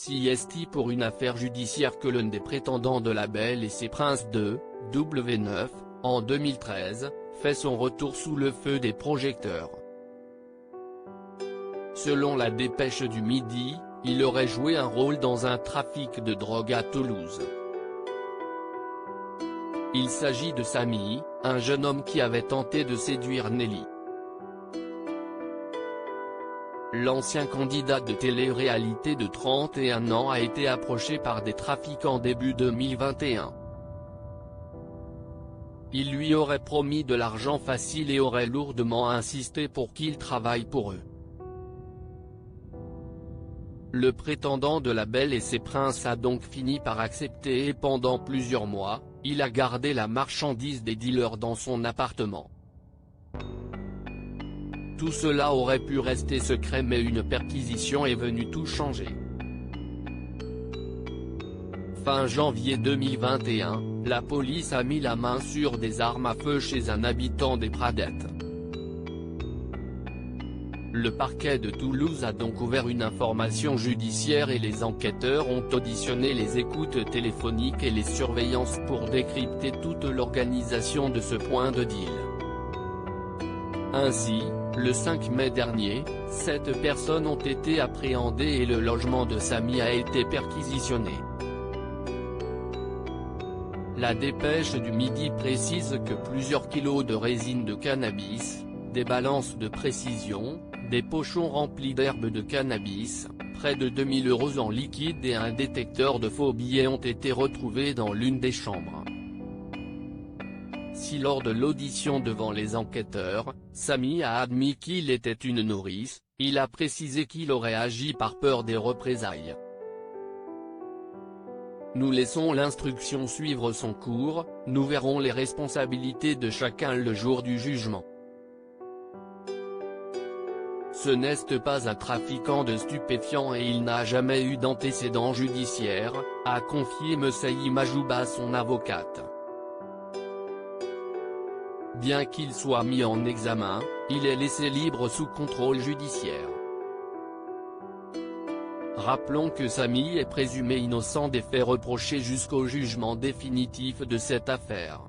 CST pour une affaire judiciaire que l'un des prétendants de La Belle et ses Princes de W9, en 2013, fait son retour sous le feu des projecteurs. Selon la dépêche du Midi, il aurait joué un rôle dans un trafic de drogue à Toulouse. Il s'agit de Samy, un jeune homme qui avait tenté de séduire Nelly. L'ancien candidat de télé-réalité de 31 ans a été approché par des trafiquants début 2021. Il lui aurait promis de l'argent facile et aurait lourdement insisté pour qu'il travaille pour eux. Le prétendant de La Belle et ses Princes a donc fini par accepter et pendant plusieurs mois, il a gardé la marchandise des dealers dans son appartement. Tout cela aurait pu rester secret mais une perquisition est venue tout changer. Fin janvier 2021, la police a mis la main sur des armes à feu chez un habitant des Pradettes. Le parquet de Toulouse a donc ouvert une information judiciaire et les enquêteurs ont auditionné les écoutes téléphoniques et les surveillances pour décrypter toute l'organisation de ce point de deal. Ainsi, le 5 mai dernier, 7 personnes ont été appréhendées et le logement de Samy a été perquisitionné. La dépêche du Midi précise que plusieurs kilos de résine de cannabis, des balances de précision, des pochons remplis d'herbes de cannabis, près de 2000 € en liquide et un détecteur de faux billets ont été retrouvés dans l'une des chambres. Si lors de l'audition devant les enquêteurs, Samy a admis qu'il était une nourrice, il a précisé qu'il aurait agi par peur des représailles. Nous laissons l'instruction suivre son cours, nous verrons les responsabilités de chacun le jour du jugement. Ce n'est pas un trafiquant de stupéfiants et il n'a jamais eu d'antécédent judiciaire, a confié Messaï Majouba son avocate. Bien qu'il soit mis en examen, il est laissé libre sous contrôle judiciaire. Rappelons que Samy est présumé innocent des faits reprochés jusqu'au jugement définitif de cette affaire.